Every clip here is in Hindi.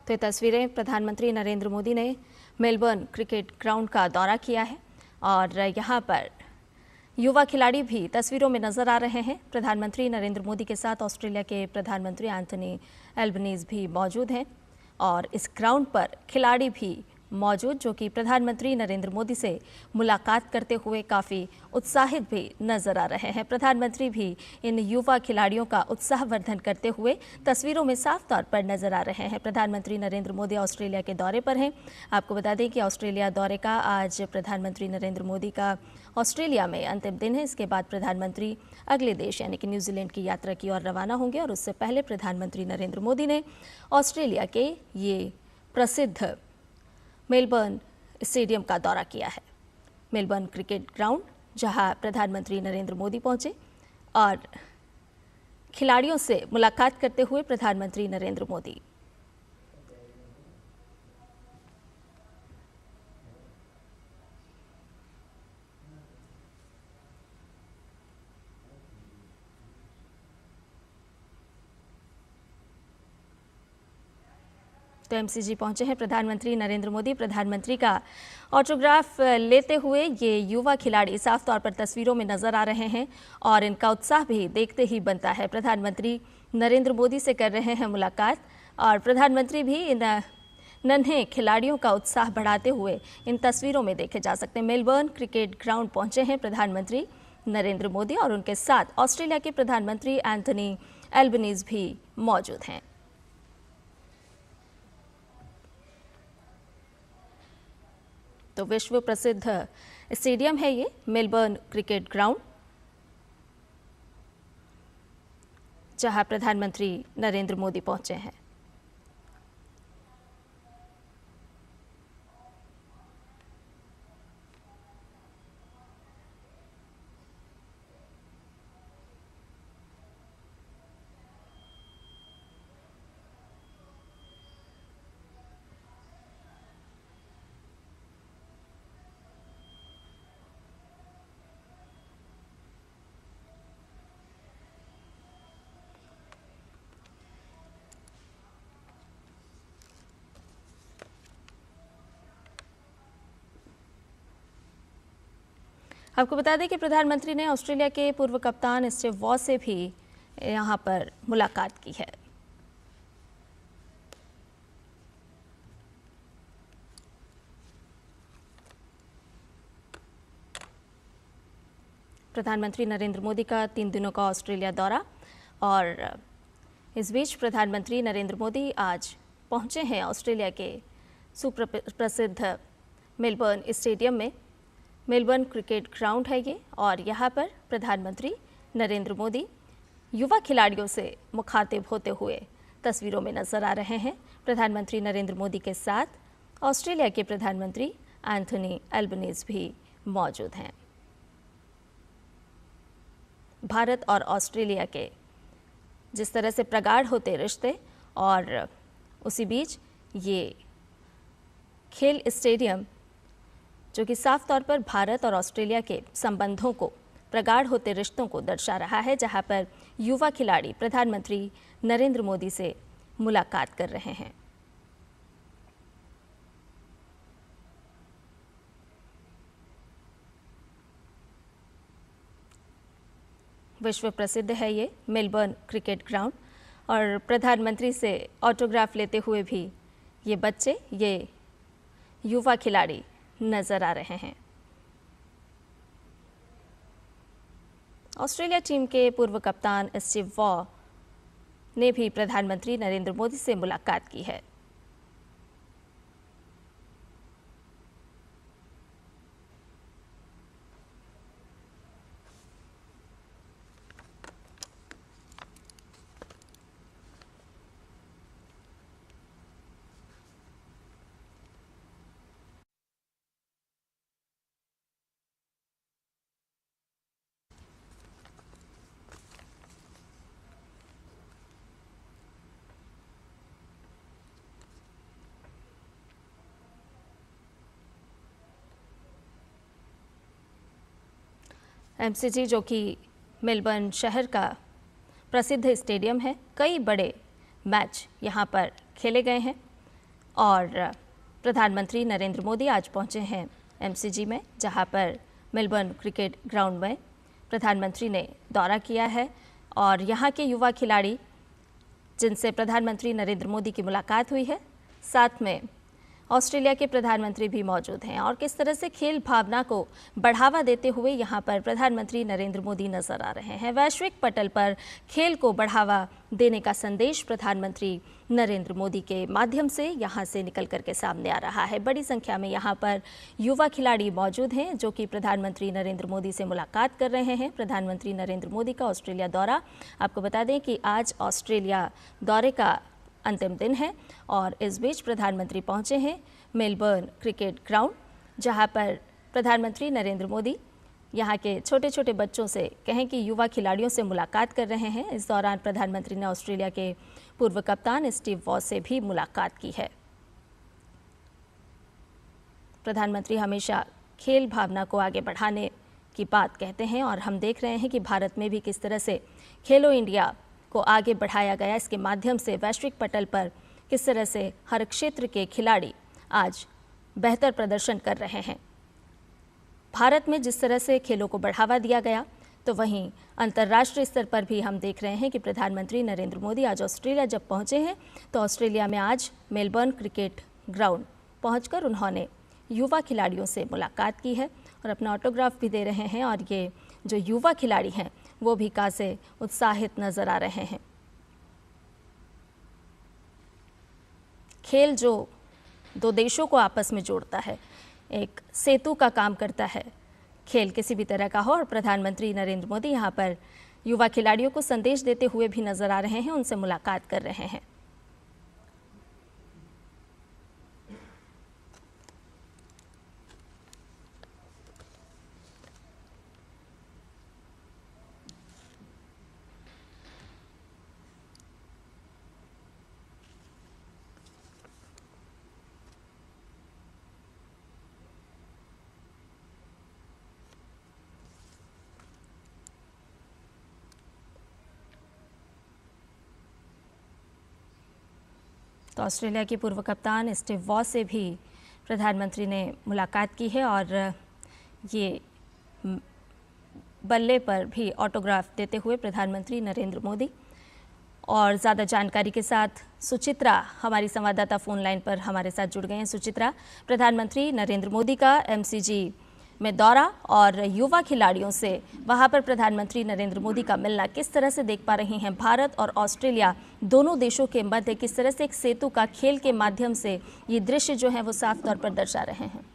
तो ये तस्वीरें प्रधानमंत्री नरेंद्र मोदी ने मेलबर्न क्रिकेट ग्राउंड का दौरा किया है और यहाँ पर युवा खिलाड़ी भी तस्वीरों में नजर आ रहे हैं। प्रधानमंत्री नरेंद्र मोदी के साथ ऑस्ट्रेलिया के प्रधानमंत्री एंथनी एल्बनीज भी मौजूद हैं और इस ग्राउंड पर खिलाड़ी भी मौजूद जो कि प्रधानमंत्री नरेंद्र मोदी से मुलाकात करते हुए काफ़ी उत्साहित भी नजर आ रहे हैं। प्रधानमंत्री भी इन युवा खिलाड़ियों का उत्साहवर्धन करते हुए तस्वीरों में साफ तौर पर नजर आ रहे हैं। प्रधानमंत्री नरेंद्र मोदी ऑस्ट्रेलिया के दौरे पर हैं। आपको बता दें कि ऑस्ट्रेलिया दौरे का आज प्रधानमंत्री नरेंद्र मोदी का ऑस्ट्रेलिया में अंतिम दिन है। इसके बाद प्रधानमंत्री अगले देश यानी कि न्यूजीलैंड की यात्रा की ओर रवाना होंगे और उससे पहले प्रधानमंत्री नरेंद्र मोदी ने ऑस्ट्रेलिया के ये प्रसिद्ध मेलबर्न स्टेडियम का दौरा किया है। मेलबर्न क्रिकेट ग्राउंड जहां प्रधानमंत्री नरेंद्र मोदी पहुंचे और खिलाड़ियों से मुलाकात करते हुए प्रधानमंत्री नरेंद्र मोदी। तो एमसीजी पहुंचे हैं प्रधानमंत्री नरेंद्र मोदी। प्रधानमंत्री का ऑटोग्राफ लेते हुए ये युवा खिलाड़ी साफ तौर पर तस्वीरों में नजर आ रहे हैं और इनका उत्साह भी देखते ही बनता है। प्रधानमंत्री नरेंद्र मोदी से कर रहे हैं मुलाकात और प्रधानमंत्री भी इन नन्हे खिलाड़ियों का उत्साह बढ़ाते हुए इन तस्वीरों में देखे जा सकते हैं। मेलबर्न क्रिकेट ग्राउंड पहुंचे हैं प्रधानमंत्री नरेंद्र मोदी और उनके साथ ऑस्ट्रेलिया के प्रधानमंत्री एंथनी एल्बनीज भी मौजूद हैं। तो विश्व प्रसिद्ध स्टेडियम है ये मेलबर्न क्रिकेट ग्राउंड, जहां प्रधानमंत्री नरेंद्र मोदी पहुंचे हैं। आपको बता दें कि प्रधानमंत्री ने ऑस्ट्रेलिया के पूर्व कप्तान स्टीव वॉ से भी यहां पर मुलाकात की है। प्रधानमंत्री नरेंद्र मोदी का 3 दिनों का ऑस्ट्रेलिया दौरा और इस बीच प्रधानमंत्री नरेंद्र मोदी आज पहुंचे हैं ऑस्ट्रेलिया के सुप्रसिद्ध मेलबर्न स्टेडियम में। मेलबर्न क्रिकेट ग्राउंड है ये और यहाँ पर प्रधानमंत्री नरेंद्र मोदी युवा खिलाड़ियों से मुखातिब होते हुए तस्वीरों में नजर आ रहे हैं। प्रधानमंत्री नरेंद्र मोदी के साथ ऑस्ट्रेलिया के प्रधानमंत्री एंथनी एल्बनीज भी मौजूद हैं। भारत और ऑस्ट्रेलिया के जिस तरह से प्रगाढ़ होते रिश्ते और उसी बीच ये खेल स्टेडियम जो कि साफ तौर पर भारत और ऑस्ट्रेलिया के संबंधों को प्रगाढ़ होते रिश्तों को दर्शा रहा है, जहां पर युवा खिलाड़ी प्रधानमंत्री नरेंद्र मोदी से मुलाकात कर रहे हैं। विश्व प्रसिद्ध है ये मेलबर्न क्रिकेट ग्राउंड और प्रधानमंत्री से ऑटोग्राफ लेते हुए भी ये बच्चे, ये युवा खिलाड़ी नजर आ रहे हैं। ऑस्ट्रेलिया टीम के पूर्व कप्तान स्टीव वॉ ने भी प्रधानमंत्री नरेंद्र मोदी से मुलाकात की है। एमसीजी जो कि मेलबर्न शहर का प्रसिद्ध स्टेडियम है, कई बड़े मैच यहाँ पर खेले गए हैं और प्रधानमंत्री नरेंद्र मोदी आज पहुंचे हैं एमसीजी में, जहां पर मेलबर्न क्रिकेट ग्राउंड में प्रधानमंत्री ने दौरा किया है और यहां के युवा खिलाड़ी जिनसे प्रधानमंत्री नरेंद्र मोदी की मुलाकात हुई है, साथ में ऑस्ट्रेलिया के प्रधानमंत्री भी मौजूद हैं और किस तरह से खेल भावना को बढ़ावा देते हुए यहां पर प्रधानमंत्री नरेंद्र मोदी नजर आ रहे हैं। वैश्विक पटल पर खेल को बढ़ावा देने का संदेश प्रधानमंत्री नरेंद्र मोदी के माध्यम से यहां से निकल करके सामने आ रहा है। बड़ी संख्या में यहां पर युवा खिलाड़ी मौजूद हैं जो कि प्रधानमंत्री नरेंद्र मोदी से मुलाकात कर रहे हैं। प्रधानमंत्री नरेंद्र मोदी का ऑस्ट्रेलिया दौरा, आपको बता दें कि आज ऑस्ट्रेलिया दौरे का अंतिम दिन है और इस बीच प्रधानमंत्री पहुंचे हैं मेलबर्न क्रिकेट ग्राउंड, जहां पर प्रधानमंत्री नरेंद्र मोदी यहां के छोटे छोटे बच्चों से कहें कि युवा खिलाड़ियों से मुलाकात कर रहे हैं। इस दौरान प्रधानमंत्री ने ऑस्ट्रेलिया के पूर्व कप्तान स्टीव वॉ से भी मुलाकात की है। प्रधानमंत्री हमेशा खेल भावना को आगे बढ़ाने की बात कहते हैं और हम देख रहे हैं कि भारत में भी किस तरह से खेलो इंडिया को आगे बढ़ाया गया। इसके माध्यम से वैश्विक पटल पर किस तरह से हर क्षेत्र के खिलाड़ी आज बेहतर प्रदर्शन कर रहे हैं। भारत में जिस तरह से खेलों को बढ़ावा दिया गया, तो वहीं अंतर्राष्ट्रीय स्तर पर भी हम देख रहे हैं कि प्रधानमंत्री नरेंद्र मोदी आज ऑस्ट्रेलिया जब पहुंचे हैं, तो ऑस्ट्रेलिया में आज मेलबर्न क्रिकेट ग्राउंड पहुंचकर उन्होंने युवा खिलाड़ियों से मुलाकात की है और अपना ऑटोग्राफ भी दे रहे हैं। और ये जो युवा खिलाड़ी हैं वो भी काफ़ी उत्साहित नजर आ रहे हैं। खेल जो दो देशों को आपस में जोड़ता है, एक सेतु का काम करता है, खेल किसी भी तरह का हो, और प्रधानमंत्री नरेंद्र मोदी यहाँ पर युवा खिलाड़ियों को संदेश देते हुए भी नजर आ रहे हैं, उनसे मुलाकात कर रहे हैं। तो ऑस्ट्रेलिया के पूर्व कप्तान स्टीव वॉ से भी प्रधानमंत्री ने मुलाकात की है और ये बल्ले पर भी ऑटोग्राफ देते हुए प्रधानमंत्री नरेंद्र मोदी। और ज़्यादा जानकारी के साथ सुचित्रा हमारी संवाददाता फ़ोन लाइन पर हमारे साथ जुड़ गए हैं। सुचित्रा, प्रधानमंत्री नरेंद्र मोदी का एमसीजी में दौरा और युवा खिलाड़ियों से वहां पर प्रधानमंत्री नरेंद्र मोदी का मिलना किस तरह से देख पा रही हैं? भारत और ऑस्ट्रेलिया दोनों देशों के मध्य किस तरह से एक सेतु का खेल के माध्यम से ये दृश्य जो है वो साफ तौर पर दर्शा रहे हैं?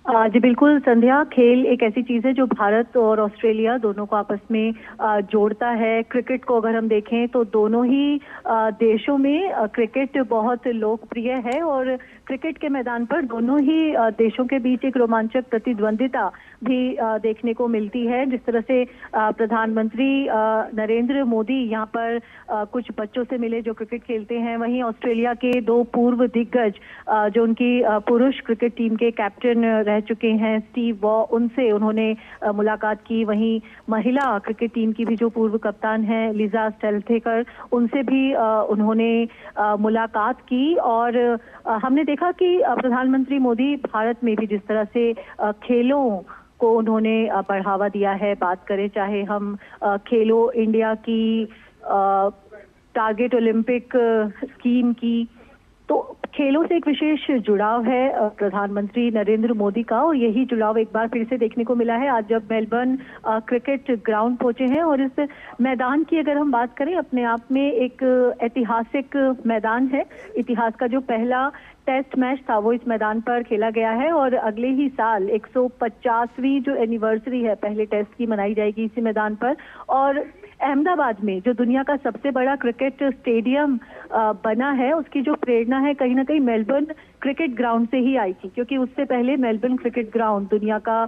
जी बिल्कुल संध्या, खेल एक ऐसी चीज़ है जो भारत और ऑस्ट्रेलिया दोनों को आपस में जोड़ता है। क्रिकेट को अगर हम देखें तो दोनों ही देशों में क्रिकेट बहुत लोकप्रिय है और क्रिकेट के मैदान पर दोनों ही देशों के बीच एक रोमांचक प्रतिद्वंदिता भी देखने को मिलती है। जिस तरह से प्रधानमंत्री नरेंद्र मोदी यहाँ पर कुछ बच्चों से मिले जो क्रिकेट खेलते हैं, वहीं ऑस्ट्रेलिया के दो पूर्व दिग्गज जो उनकी पुरुष क्रिकेट टीम के कैप्टन रह चुके हैं स्टीव वॉ, उनसे उन्होंने मुलाकात की। वहीं महिला क्रिकेट टीम की भी जो पूर्व कप्तान हैं लिजा स्टेल्थेकर, उनसे भी उन्होंने मुलाकात की। और हमने देखा कि प्रधानमंत्री मोदी भारत में भी जिस तरह से खेलों को उन्होंने बढ़ावा दिया है, बात करें चाहे हम खेलो इंडिया की टारगेट ओलंपिक स्कीम की, तो खेलों से एक विशेष जुड़ाव है प्रधानमंत्री नरेंद्र मोदी का और यही जुड़ाव एक बार फिर से देखने को मिला है आज जब मेलबर्न क्रिकेट ग्राउंड पहुंचे हैं। और इस मैदान की अगर हम बात करें, अपने आप में एक ऐतिहासिक मैदान है। इतिहास का जो पहला टेस्ट मैच था वो इस मैदान पर खेला गया है और अगले ही साल 150वीं जो एनिवर्सरी है पहले टेस्ट की मनाई जाएगी इसी मैदान पर। और अहमदाबाद में जो दुनिया का सबसे बड़ा क्रिकेट स्टेडियम बना है, उसकी जो प्रेरणा है कहीं ना कहीं मेलबर्न क्रिकेट ग्राउंड से ही आई थी, क्योंकि उससे पहले मेलबर्न क्रिकेट ग्राउंड दुनिया का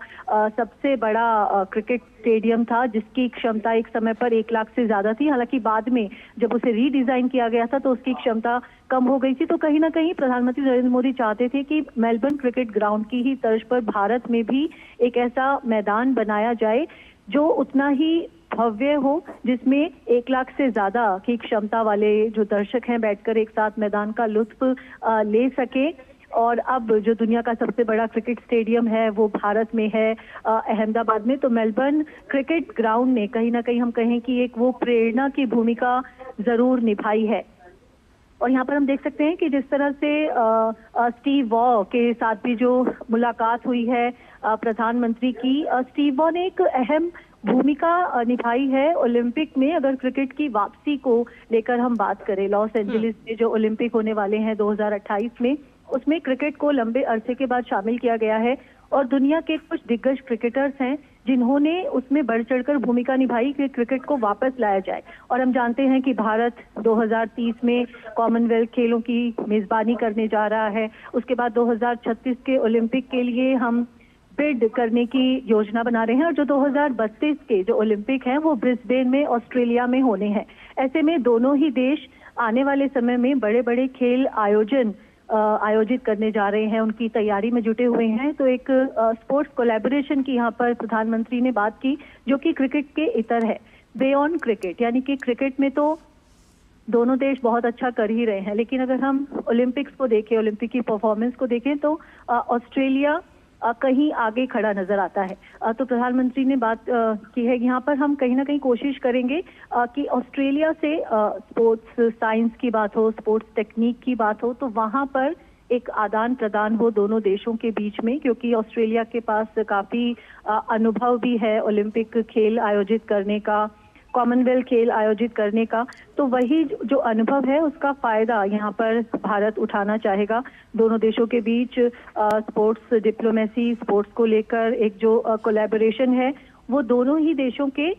सबसे बड़ा क्रिकेट स्टेडियम था जिसकी क्षमता एक समय पर 1 लाख से ज्यादा थी। हालांकि बाद में जब उसे रीडिजाइन किया गया था तो उसकी क्षमता कम हो गई थी। तो कहीं ना कहीं प्रधानमंत्री नरेंद्र मोदी चाहते थे कि मेलबर्न क्रिकेट ग्राउंड की ही तर्ज पर भारत में भी एक ऐसा मैदान बनाया जाए जो उतना ही भव्य हो, जिसमें 1 लाख से ज्यादा की क्षमता वाले जो दर्शक हैं बैठकर एक साथ मैदान का लुत्फ ले सके। और अब जो दुनिया का सबसे बड़ा क्रिकेट स्टेडियम है वो भारत में है, अहमदाबाद में। तो मेलबर्न क्रिकेट ग्राउंड ने कहीं ना कहीं हम कहें कि एक वो प्रेरणा की भूमिका जरूर निभाई है। और यहाँ पर हम देख सकते हैं कि जिस तरह से स्टीव वॉ के साथ भी जो मुलाकात हुई है प्रधानमंत्री की, स्टीव वॉ ने एक अहम भूमिका निभाई है ओलंपिक में। अगर क्रिकेट की वापसी को लेकर हम बात करें, लॉस एंजलिस में जो ओलंपिक होने वाले हैं 2028 में, उसमें क्रिकेट को लंबे अरसे के बाद शामिल किया गया है। और दुनिया के कुछ दिग्गज क्रिकेटर्स हैं जिन्होंने उसमें बढ़ चढ़कर भूमिका निभाई कि क्रिकेट को वापस लाया जाए। और हम जानते हैं कि भारत 2030 में कॉमनवेल्थ खेलों की मेजबानी करने जा रहा है। उसके बाद 2036 के ओलंपिक के लिए हम बिड करने की योजना बना रहे हैं। और जो 2032 के जो ओलंपिक हैं वो ब्रिस्बेन में ऑस्ट्रेलिया में होने हैं। ऐसे में दोनों ही देश आने वाले समय में बड़े बड़े खेल आयोजित करने जा रहे हैं, उनकी तैयारी में जुटे हुए हैं। तो एक स्पोर्ट्स कोलैबोरेशन की यहाँ पर प्रधानमंत्री ने बात की, जो कि क्रिकेट के इतर है, बियॉन्ड क्रिकेट। यानी कि क्रिकेट में तो दोनों देश बहुत अच्छा कर ही रहे हैं, लेकिन अगर हम ओलंपिक्स को देखें, ओलंपिक की परफॉर्मेंस को देखें, तो ऑस्ट्रेलिया कहीं आगे खड़ा नजर आता है। तो प्रधानमंत्री ने बात की है, यहाँ पर हम कहीं ना कहीं कोशिश करेंगे कि ऑस्ट्रेलिया से स्पोर्ट्स साइंस की बात हो, स्पोर्ट्स टेक्निक की बात हो, तो वहां पर एक आदान प्रदान हो दोनों देशों के बीच में, क्योंकि ऑस्ट्रेलिया के पास काफी अनुभव भी है ओलंपिक खेल आयोजित करने का, कॉमनवेल्थ खेल आयोजित करने का। तो वही जो अनुभव है उसका फायदा यहाँ पर भारत उठाना चाहेगा। दोनों देशों के बीच स्पोर्ट्स डिप्लोमेसी, स्पोर्ट्स को लेकर एक जो कोलैबोरेशन है वो दोनों ही देशों के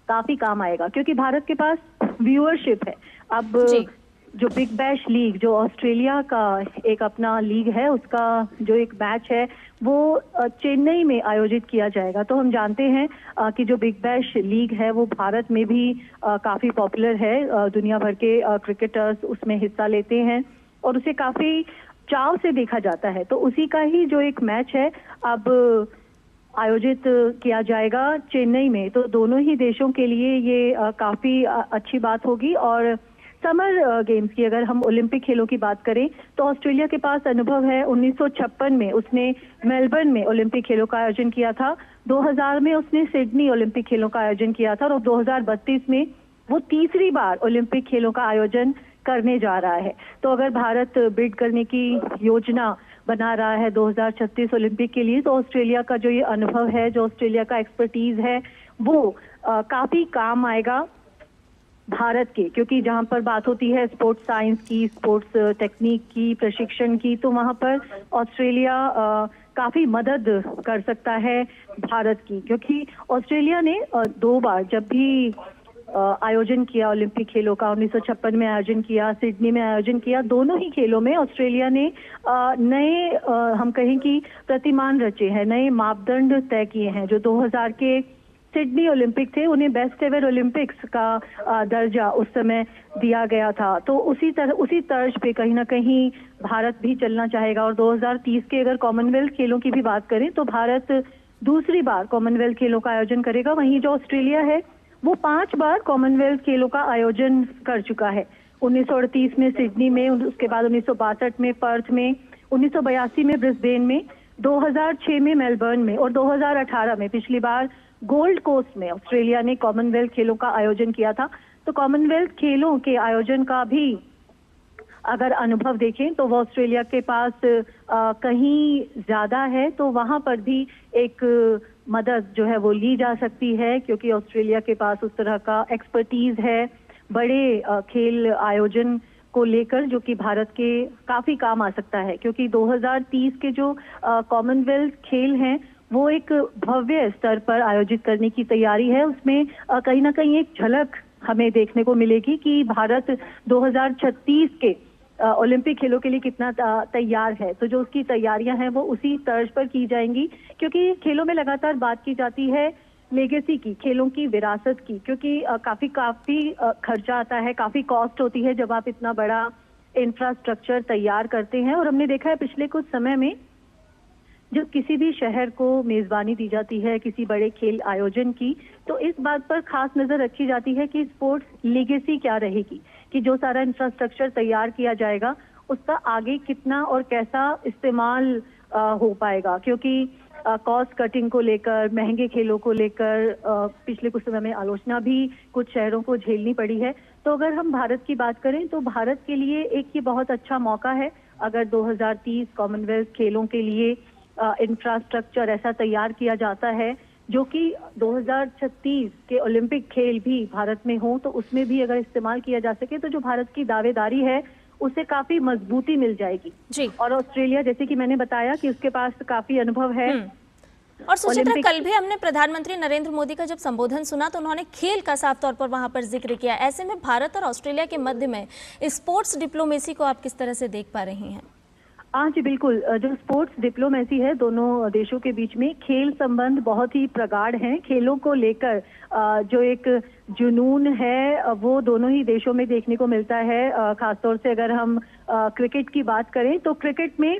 काफी काम आएगा, क्योंकि भारत के पास व्यूअरशिप है। अब जो बिग बैश लीग, जो ऑस्ट्रेलिया का एक अपना लीग है, उसका जो एक मैच है वो चेन्नई में आयोजित किया जाएगा। तो हम जानते हैं कि जो बिग बैश लीग है वो भारत में भी काफी पॉपुलर है। दुनिया भर के क्रिकेटर्स उसमें हिस्सा लेते हैं और उसे काफी चाव से देखा जाता है। तो उसी का ही जो एक मैच है अब आयोजित किया जाएगा चेन्नई में। तो दोनों ही देशों के लिए ये काफी अच्छी बात होगी। और समर गेम्स की अगर हम ओलंपिक खेलों की बात करें तो ऑस्ट्रेलिया के पास अनुभव है। 1956 में उसने मेलबर्न में ओलंपिक खेलों का आयोजन किया था, 2000 में उसने सिडनी ओलंपिक खेलों का आयोजन किया था, और 2032 में वो तीसरी बार ओलंपिक खेलों का आयोजन करने जा रहा है। तो अगर भारत बिड करने की योजना बना रहा है 2036 ओलंपिक के लिए, तो ऑस्ट्रेलिया का जो ये अनुभव है, जो ऑस्ट्रेलिया का एक्सपर्टीज है, वो काफी काम आएगा भारत के। क्योंकि जहां पर बात होती है स्पोर्ट्स साइंस की, स्पोर्ट्स टेक्निक की, प्रशिक्षण की, तो वहां पर ऑस्ट्रेलिया काफी मदद कर सकता है भारत की। क्योंकि ऑस्ट्रेलिया ने 2 बार जब भी आयोजन किया ओलंपिक खेलों का, 1956 में आयोजन किया, सिडनी में आयोजन किया, दोनों ही खेलों में ऑस्ट्रेलिया ने नए हम कहें कि प्रतिमान रचे हैं, नए मापदंड तय किए हैं। जो 2000 के सिडनी ओलंपिक थे उन्हें बेस्ट एवर ओलंपिक्स का दर्जा उस समय दिया गया था। तो उसी तर्ज पे कहीं ना कहीं भारत भी चलना चाहेगा। और 2030 के अगर कॉमनवेल्थ खेलों की भी बात करें तो भारत दूसरी बार कॉमनवेल्थ खेलों का आयोजन करेगा। वहीं जो ऑस्ट्रेलिया है वो 5 बार कॉमनवेल्थ खेलों का आयोजन कर चुका है। 1938 में सिडनी में, उसके बाद 1962 में पर्थ में, 1982 में ब्रिस्बेन में, 2006 में मेलबर्न में, और 2018 में पिछली बार गोल्ड कोस्ट में ऑस्ट्रेलिया ने कॉमनवेल्थ खेलों का आयोजन किया था। तो कॉमनवेल्थ खेलों के आयोजन का भी अगर अनुभव देखें तो वो ऑस्ट्रेलिया के पास कहीं ज्यादा है। तो वहां पर भी एक मदद जो है वो ली जा सकती है, क्योंकि ऑस्ट्रेलिया के पास उस तरह का एक्सपर्टीज है बड़े खेल आयोजन को लेकर, जो कि भारत के काफी काम आ सकता है। क्योंकि 2030 के जो कॉमनवेल्थ खेल हैं वो एक भव्य स्तर पर आयोजित करने की तैयारी है। उसमें कहीं ना कहीं एक झलक हमें देखने को मिलेगी कि भारत 2036 के ओलंपिक खेलों के लिए कितना तैयार है। तो जो उसकी तैयारियां हैं वो उसी तर्ज पर की जाएंगी, क्योंकि खेलों में लगातार बात की जाती है लेगेसी की, खेलों की विरासत की, क्योंकि काफी खर्चा आता है, काफी कॉस्ट होती है जब आप इतना बड़ा इंफ्रास्ट्रक्चर तैयार करते हैं। और हमने देखा है पिछले कुछ समय में जब किसी भी शहर को मेजबानी दी जाती है किसी बड़े खेल आयोजन की, तो इस बात पर खास नजर रखी जाती है कि स्पोर्ट्स लीगेसी क्या रहेगी, कि जो सारा इंफ्रास्ट्रक्चर तैयार किया जाएगा उसका आगे कितना और कैसा इस्तेमाल हो पाएगा। क्योंकि कॉस्ट कटिंग को लेकर, महंगे खेलों को लेकर पिछले कुछ समय में आलोचना भी कुछ शहरों को झेलनी पड़ी है। तो अगर हम भारत की बात करें तो भारत के लिए एक ये बहुत अच्छा मौका है, अगर 2030 कॉमनवेल्थ खेलों के लिए इंफ्रास्ट्रक्चर ऐसा तैयार किया जाता है जो कि 2036 के ओलंपिक खेल भी भारत में हो, तो उसमें भी अगर इस्तेमाल किया जा सके तो जो भारत की दावेदारी है उसे काफी मजबूती मिल जाएगी जी। और ऑस्ट्रेलिया, जैसे कि मैंने बताया कि उसके पास काफी अनुभव है। और सुचित्रा, कल भी हमने प्रधानमंत्री नरेंद्र मोदी का जब संबोधन सुना तो उन्होंने खेल का साफ तौर पर वहां पर जिक्र किया। ऐसे में भारत और ऑस्ट्रेलिया के मध्य में स्पोर्ट्स डिप्लोमेसी को आप किस तरह से देख पा रही हैं? हाँ जी बिल्कुल, जो स्पोर्ट्स डिप्लोमेसी है दोनों देशों के बीच में, खेल संबंध बहुत ही प्रगाढ़ हैं। खेलों को लेकर जो एक जुनून है वो दोनों ही देशों में देखने को मिलता है। खासतौर से अगर हम क्रिकेट की बात करें तो क्रिकेट में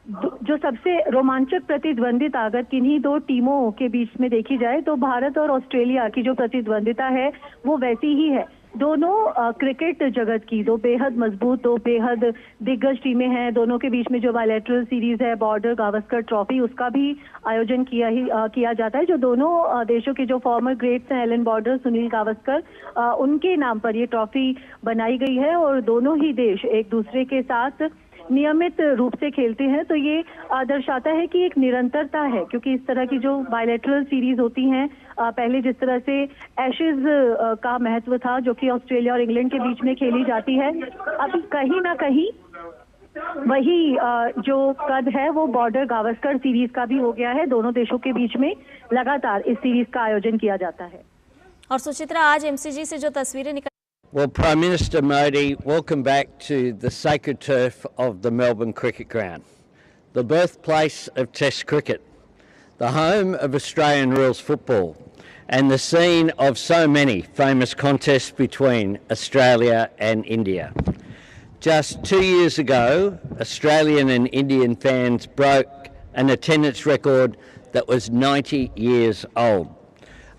जो सबसे रोमांचक प्रतिद्वंदिता अगर किन्हीं दो टीमों के बीच में देखी जाए तो भारत और ऑस्ट्रेलिया की जो प्रतिद्वंदिता है वो वैसी ही है। दोनों क्रिकेट जगत की दो बेहद मजबूत, दो बेहद दिग्गज टीमें हैं। दोनों के बीच में जो बायलैटरल सीरीज है बॉर्डर गावस्कर ट्रॉफी, उसका भी आयोजन किया जाता है। जो दोनों देशों के जो फॉर्मर ग्रेट्स हैं, एलन बॉर्डर, सुनील गावस्कर, उनके नाम पर ये ट्रॉफी बनाई गई है और दोनों ही देश एक दूसरे के साथ नियमित रूप से खेलते हैं। तो ये दर्शाता है कि एक निरंतरता है, क्योंकि इस तरह की जो बायलैटरल सीरीज होती हैं, पहले जिस तरह से एशेज का महत्व था जो कि ऑस्ट्रेलिया और इंग्लैंड के बीच में खेली जाती है, अब कहीं ना कहीं वही जो कद है वो बॉर्डर गावस्कर सीरीज का भी हो गया है। दोनों देशों के बीच में लगातार इस सीरीज का आयोजन किया जाता है। और सुचित्रा, आज एमसीजी से जो तस्वीरें निकल Well, Prime Minister Modi, welcome back to the sacred turf of the Melbourne Cricket Ground, the birthplace of Test cricket, the home of Australian rules football, and the scene of so many famous contests between Australia and India. Just 2 years ago, Australian and Indian fans broke an attendance record that was 90 years old.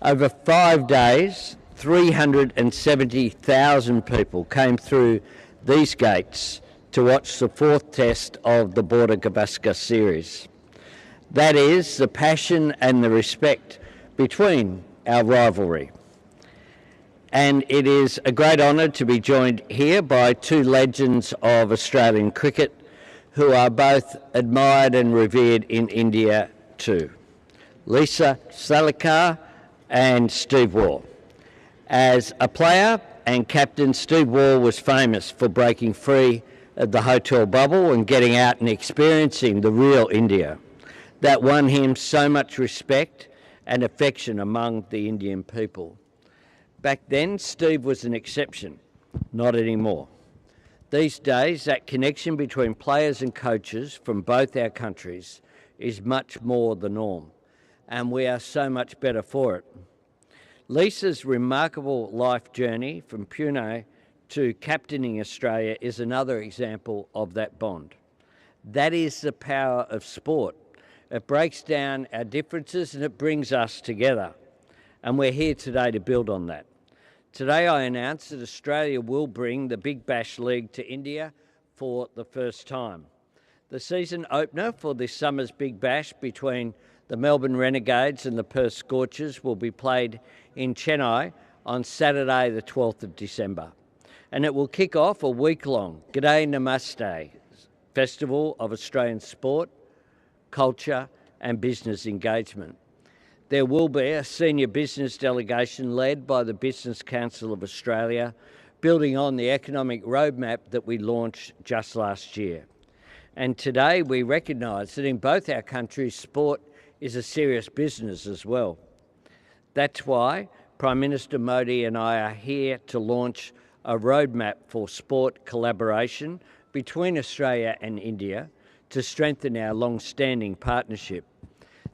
Over 5 days, 370,000 people came through these gates to watch the 4th test of the Border Gavaskar series. That is the passion and the respect between our rivalry. And it is a great honour to be joined here by two legends of Australian cricket who are both admired and revered in India too. Lisa Salekar and Steve Waugh. As a player and captain, Steve Waugh was famous for breaking free of the hotel bubble and getting out and experiencing the real India. That won him so much respect and affection among the Indian people. Back then, Steve was an exception, not anymore. These days, that connection between players and coaches from both our countries is much more the norm, and we are so much better for it. Lisa's remarkable life journey from Pune to captaining Australia is another example of that bond. That is the power of sport. It breaks down our differences and it brings us together. And we're here today to build on that. Today I announce that Australia will bring the Big Bash League to India for the first time. The season opener for this summer's Big Bash between the Melbourne Renegades and the Perth Scorchers will be played in Chennai on Saturday the 12th of December. And it will kick off a week-long G'day Namaste festival of Australian sport, culture and business engagement. There will be a senior business delegation led by the Business Council of Australia, building on the economic roadmap that we launched just last year. And today we recognise that in both our countries, sport is a serious business as well. That's why Prime Minister Modi and I are here to launch a roadmap for sport collaboration between Australia and India to strengthen our long-standing partnership.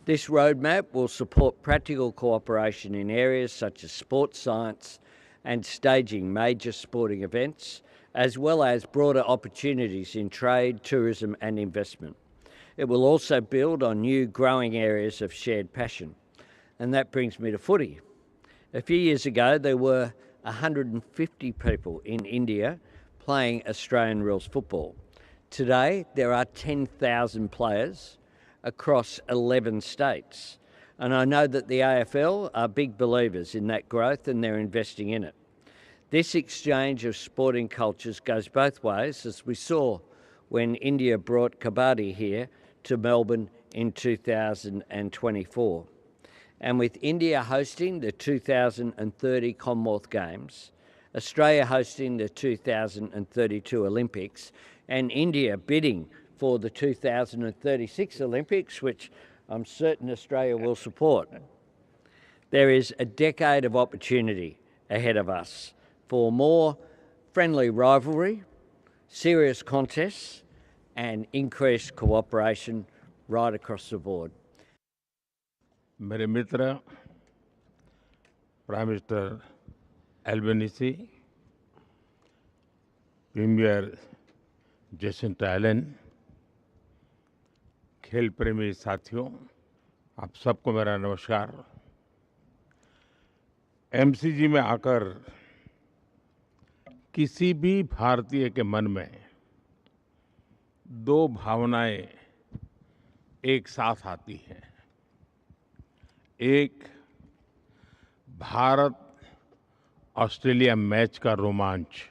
This roadmap will support practical cooperation in areas such as sports science and staging major sporting events, as well as broader opportunities in trade, tourism and investment. It will also build on new growing areas of shared passion. And that brings me to footy. A few years ago, there were 150 people in India playing Australian rules football. Today, there are 10,000 players across 11 states. And I know that the AFL are big believers in that growth and they're investing in it. This exchange of sporting cultures goes both ways, as we saw when India brought Kabaddi here to Melbourne in 2024. And with India hosting the 2030 Commonwealth Games, Australia hosting the 2032 Olympics, and India bidding for the 2036 Olympics, which I'm certain Australia will support, there is a decade of opportunity ahead of us for more friendly rivalry, serious contests, and increased cooperation right across the board. मेरे मित्र prime minister Albanese, premier Jacinta Allan, खेल प्रेमी साथियों, आप सबको मेरा नमस्कार। एमसीजी में आकर किसी भी भारतीय के मन में दो भावनाएं एक साथ आती हैं। एक, भारत ऑस्ट्रेलिया मैच का रोमांच,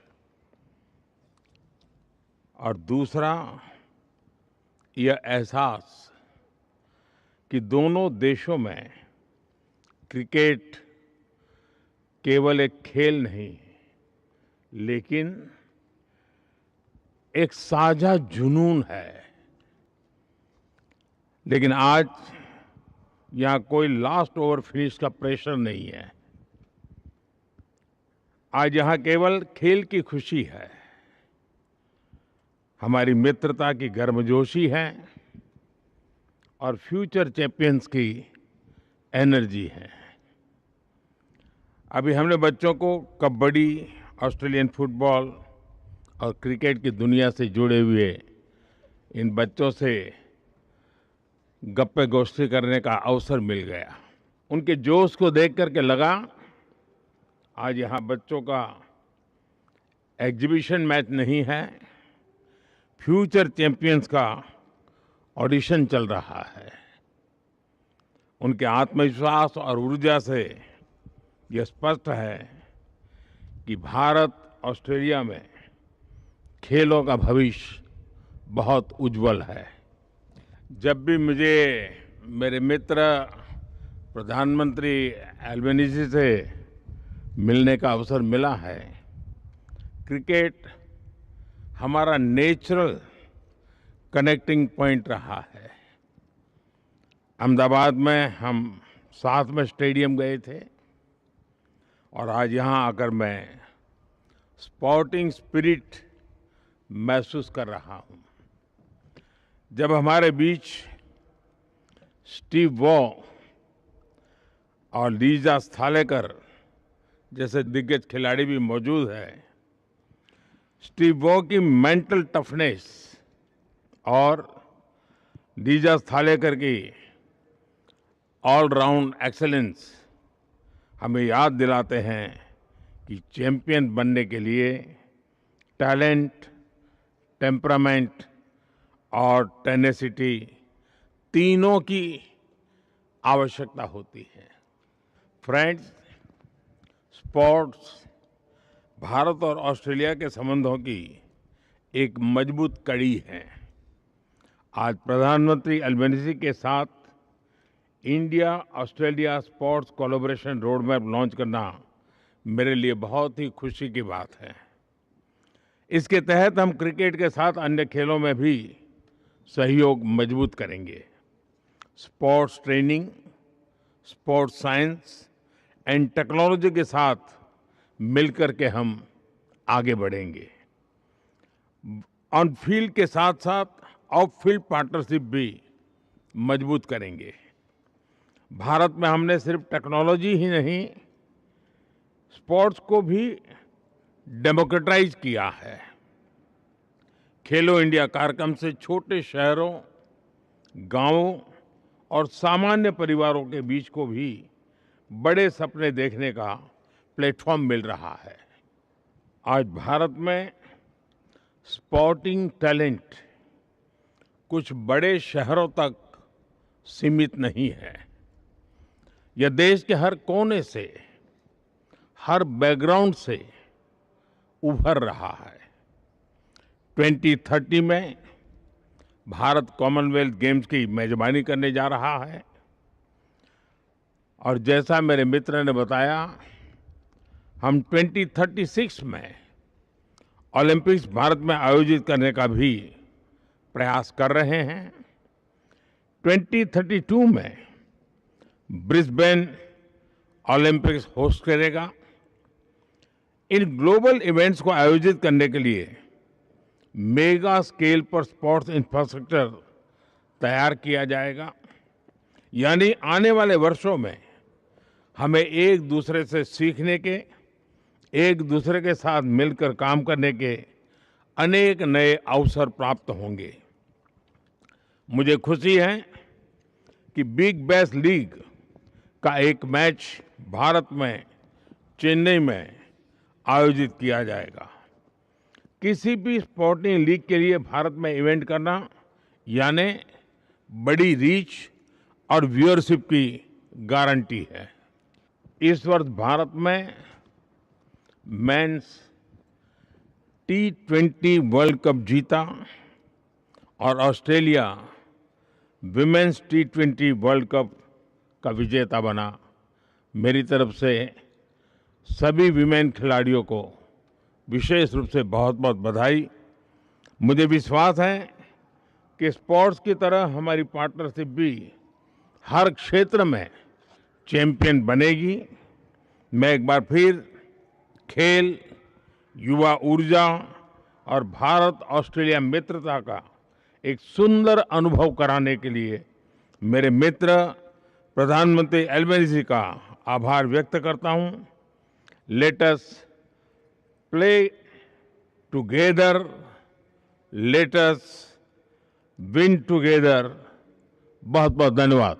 और दूसरा यह एहसास कि दोनों देशों में क्रिकेट केवल एक खेल नहीं, लेकिन एक साझा जुनून है। लेकिन आज यहाँ कोई लास्ट ओवर फिनिश का प्रेशर नहीं है। आज यहाँ केवल खेल की खुशी है, हमारी मित्रता की गर्मजोशी है और फ्यूचर चैंपियंस की एनर्जी है। अभी हमने बच्चों को कबड्डी, ऑस्ट्रेलियन फुटबॉल और क्रिकेट की दुनिया से जुड़े हुए इन बच्चों से गप्पे गोष्ठी करने का अवसर मिल गया। उनके जोश को देख करके लगा आज यहाँ बच्चों का एग्जीबिशन मैच नहीं है, फ्यूचर चैंपियंस का ऑडिशन चल रहा है। उनके आत्मविश्वास और ऊर्जा से यह स्पष्ट है कि भारत ऑस्ट्रेलिया में खेलों का भविष्य बहुत उज्जवल है। जब भी मुझे मेरे मित्र प्रधानमंत्री एल्बनीज़ी से मिलने का अवसर मिला है, क्रिकेट हमारा नेचुरल कनेक्टिंग पॉइंट रहा है। अहमदाबाद में हम साथ में स्टेडियम गए थे और आज यहाँ आकर मैं स्पोर्टिंग स्पिरिट महसूस कर रहा हूँ। जब हमारे बीच स्टीव वॉ और लीजा स्थालेकर जैसे दिग्गज खिलाड़ी भी मौजूद हैं, स्टीव वॉ की मेंटल टफनेस और लीजा स्थालेकर की ऑलराउंड एक्सेलेंस हमें याद दिलाते हैं कि चैंपियन बनने के लिए टैलेंट, टेम्परामेंट और टेनेसिटी तीनों की आवश्यकता होती है। फ्रेंड्स, स्पोर्ट्स भारत और ऑस्ट्रेलिया के संबंधों की एक मजबूत कड़ी है। आज प्रधानमंत्री एल्बनीज़ी के साथ India Australia sports collaboration road map launch करना मेरे लिए बहुत ही खुशी की बात है। इसके तहत हम क्रिकेट के साथ अन्य खेलों में भी सहयोग मजबूत करेंगे। Sports training, sports science and technology के साथ मिलकर के हम आगे बढ़ेंगे। ऑन फील्ड के साथ साथ ऑफ फील्ड पार्टनरशिप भी मजबूत करेंगे। भारत में हमने सिर्फ टेक्नोलॉजी ही नहीं, स्पोर्ट्स को भी डेमोक्रेटाइज किया है। खेलो इंडिया कार्यक्रम से छोटे शहरों गांवों और सामान्य परिवारों के बीच को भी बड़े सपने देखने का प्लेटफॉर्म मिल रहा है। आज भारत में स्पोर्टिंग टैलेंट कुछ बड़े शहरों तक सीमित नहीं है। यह देश के हर कोने से, हर बैकग्राउंड से उभर रहा है। 2030 में भारत कॉमनवेल्थ गेम्स की मेजबानी करने जा रहा है और जैसा मेरे मित्र ने बताया, हम 2036 में ओलंपिक्स भारत में आयोजित करने का भी प्रयास कर रहे हैं। 2032 में ब्रिस्बेन ओलंपिक्स होस्ट करेगा। इन ग्लोबल इवेंट्स को आयोजित करने के लिए मेगा स्केल पर स्पोर्ट्स इंफ्रास्ट्रक्चर तैयार किया जाएगा। यानी आने वाले वर्षों में हमें एक दूसरे से सीखने के, एक दूसरे के साथ मिलकर काम करने के अनेक नए अवसर प्राप्त होंगे। मुझे खुशी है कि बिग बैश लीग का एक मैच भारत में चेन्नई में आयोजित किया जाएगा। किसी भी स्पोर्टिंग लीग के लिए भारत में इवेंट करना यानी बड़ी रीच और व्यूअरशिप की गारंटी है। इस वर्ष भारत में मेंस T20 वर्ल्ड कप जीता और Australia women's T20 world cup का विजेता बना। मेरी तरफ से सभी विमेन खिलाड़ियों को विशेष रूप से बहुत बहुत बधाई। मुझे विश्वास है कि स्पोर्ट्स की तरह हमारी पार्टनरशिप भी हर क्षेत्र में चैंपियन बनेगी। मैं एक बार फिर खेल, युवा ऊर्जा और भारत ऑस्ट्रेलिया मित्रता का एक सुंदर अनुभव कराने के लिए मेरे मित्र प्रधानमंत्री एल्बनीज़ी का आभार व्यक्त करता हूं। Let us play together, let us win together. बहुत बहुत धन्यवाद।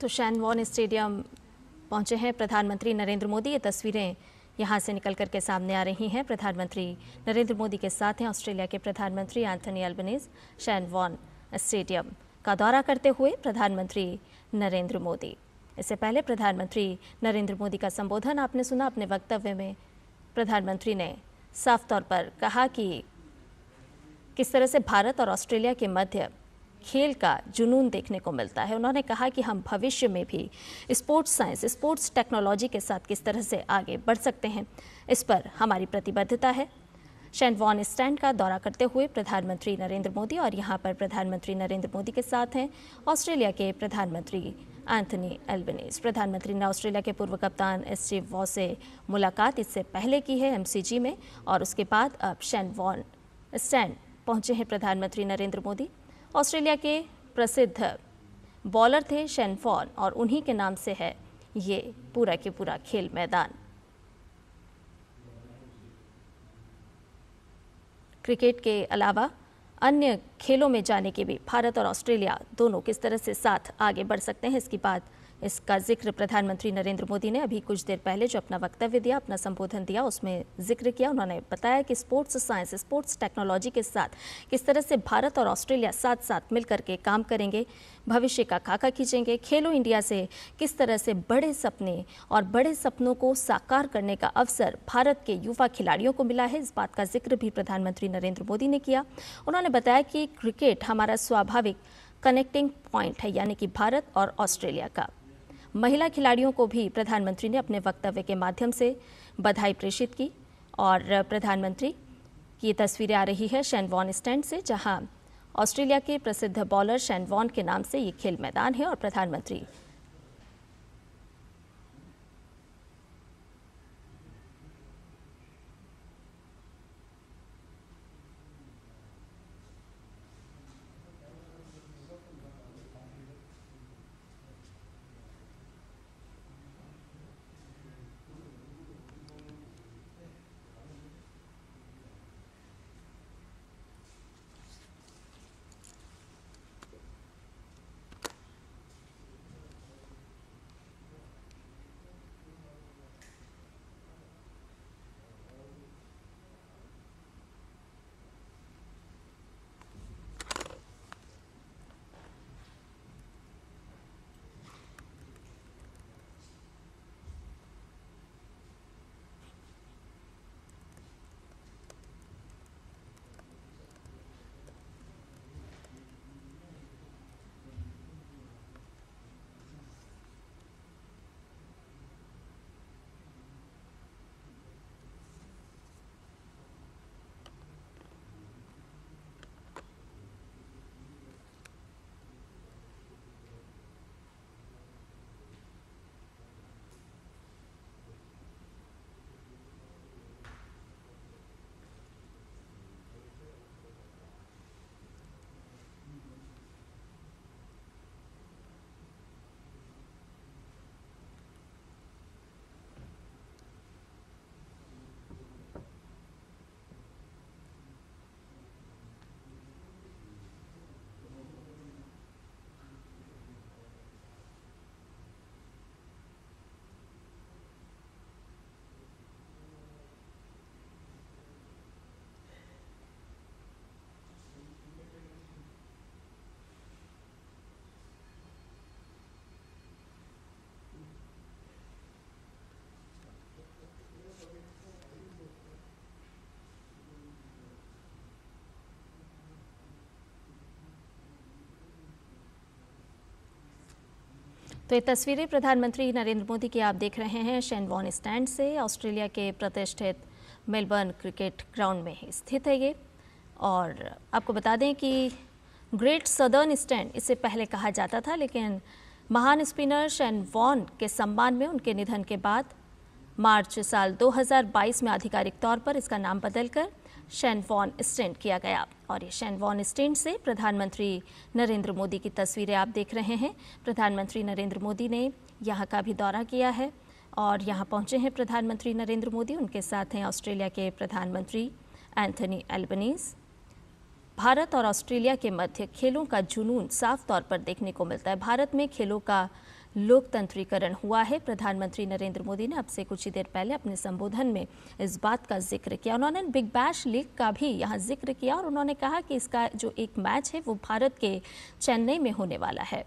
तो शैनवॉर्न स्टेडियम पहुंचे हैं प्रधानमंत्री नरेंद्र मोदी। ये तस्वीरें यहां से निकल कर के सामने आ रही हैं। प्रधानमंत्री नरेंद्र मोदी के साथ हैं ऑस्ट्रेलिया के प्रधानमंत्री एंथनी एल्बनीज़। शैनवॉर्न स्टेडियम का दौरा करते हुए प्रधानमंत्री नरेंद्र मोदी। इससे पहले प्रधानमंत्री नरेंद्र मोदी का संबोधन आपने सुना। अपने वक्तव्य में प्रधानमंत्री ने साफ तौर पर कहा कि किस तरह से भारत और ऑस्ट्रेलिया के मध्य खेल का जुनून देखने को मिलता है। उन्होंने कहा कि हम भविष्य में भी स्पोर्ट्स साइंस, स्पोर्ट्स टेक्नोलॉजी के साथ किस तरह से आगे बढ़ सकते हैं, इस पर हमारी प्रतिबद्धता है। शैनवॉर्न स्टैंड का दौरा करते हुए प्रधानमंत्री नरेंद्र मोदी और यहाँ पर प्रधानमंत्री नरेंद्र मोदी के साथ हैं ऑस्ट्रेलिया के प्रधानमंत्री एंथनी एल्बनीज़। प्रधानमंत्री ने ऑस्ट्रेलिया के पूर्व कप्तान स्टीव वॉ से मुलाकात इससे पहले की है MCG में, और उसके बाद अब शैनवॉर्न स्टैंड पहुंचे हैं प्रधानमंत्री नरेंद्र मोदी। ऑस्ट्रेलिया के प्रसिद्ध बॉलर थे शेन वॉन और उन्हीं के नाम से है ये पूरा के पूरा खेल मैदान। क्रिकेट के अलावा अन्य खेलों में जाने के भी भारत और ऑस्ट्रेलिया दोनों किस तरह से साथ आगे बढ़ सकते हैं, इसका जिक्र प्रधानमंत्री नरेंद्र मोदी ने अभी कुछ देर पहले जो अपना वक्तव्य दिया, अपना संबोधन दिया, उसमें जिक्र किया। उन्होंने बताया कि स्पोर्ट्स साइंस, स्पोर्ट्स टेक्नोलॉजी के साथ किस तरह से भारत और ऑस्ट्रेलिया साथ साथ मिलकर के काम करेंगे, भविष्य का खाका खींचेंगे। खेलो इंडिया से किस तरह से बड़े सपने और बड़े सपनों को साकार करने का अवसर भारत के युवा खिलाड़ियों को मिला है, इस बात का जिक्र भी प्रधानमंत्री नरेंद्र मोदी ने किया। उन्होंने बताया कि क्रिकेट हमारा स्वाभाविक कनेक्टिंग पॉइंट है, यानी कि भारत और ऑस्ट्रेलिया का। महिला खिलाड़ियों को भी प्रधानमंत्री ने अपने वक्तव्य के माध्यम से बधाई प्रेषित की और प्रधानमंत्री की तस्वीरें आ रही है शेन वॉन स्टैंड से, जहां ऑस्ट्रेलिया के प्रसिद्ध बॉलर शेन वॉन के नाम से ये खेल मैदान है और प्रधानमंत्री तो ये तस्वीरें प्रधानमंत्री नरेंद्र मोदी की आप देख रहे हैं शेन वॉन स्टैंड से। ऑस्ट्रेलिया के प्रतिष्ठित मेलबर्न क्रिकेट ग्राउंड में स्थित है ये। और आपको बता दें कि ग्रेट सदर्न स्टैंड इससे पहले कहा जाता था, लेकिन महान स्पिनर शेन वॉन के सम्मान में उनके निधन के बाद मार्च साल 2022 में आधिकारिक तौर पर इसका नाम बदलकर शेन वॉन स्टैंड किया गया। और ये शेन वॉन स्टैंड से प्रधानमंत्री नरेंद्र मोदी की तस्वीरें आप देख रहे हैं। प्रधानमंत्री नरेंद्र मोदी ने यहाँ का भी दौरा किया है और यहाँ पहुँचे हैं प्रधानमंत्री नरेंद्र मोदी। उनके साथ हैं ऑस्ट्रेलिया के प्रधानमंत्री एंथनी एल्बनीज़। भारत और ऑस्ट्रेलिया के मध्य खेलों का जुनून साफ तौर पर देखने को मिलता है। भारत में खेलों का लोकतंत्रीकरण हुआ है। प्रधानमंत्री नरेंद्र मोदी ने अब से कुछ ही देर पहले अपने संबोधन में इस बात का जिक्र किया। उन्होंने बिग बैश लीग का भी यहाँ जिक्र किया और उन्होंने कहा कि इसका जो एक मैच है वो भारत के चेन्नई में होने वाला है।